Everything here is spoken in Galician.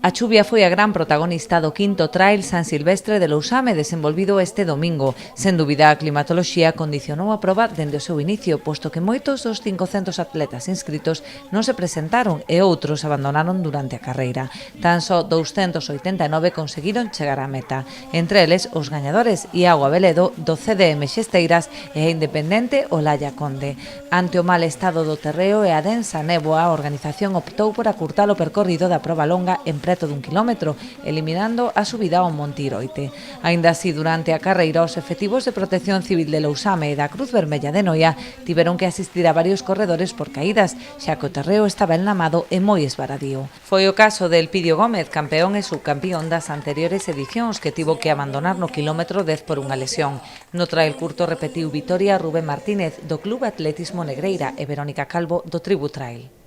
A chuvia foi a gran protagonista do quinto Trail San Silvestre de Lousame desenvolvido este domingo. Sen dúbida, a climatoloxía condicionou a proba dende o seu inicio, posto que moitos dos 500 atletas inscritos non se presentaron e outros abandonaron durante a carreira. Tan só 289 conseguiron chegar á meta. Entre eles, os gañadores Iago Abeledo, do CDM Xesteiras e a independente Olaya Conde. Ante o mal estado do terreo e a densa néboa, a organización optou por acurtar o percorrido da proba longa en preto dun quilómetro, eliminando a subida ao Monte Iroite. Aínda así, durante a carreira, os efectivos de Protección Civil de Lousame e da Cruz Vermella de Noia tiveron que asistir a varios corredores por caídas, xa que o terreo estaba enlamado e moi esvaradío. Foi o caso de Elpidio Gómez, campeón e subcampeón das anteriores edicións, que tivo que abandonar no quilómetro 10 por unha lesión. No trail curto repetiu vitoria Rubén Martínez, do Club Atletismo Negreira, e Verónica Calvo, do Tribu Trail.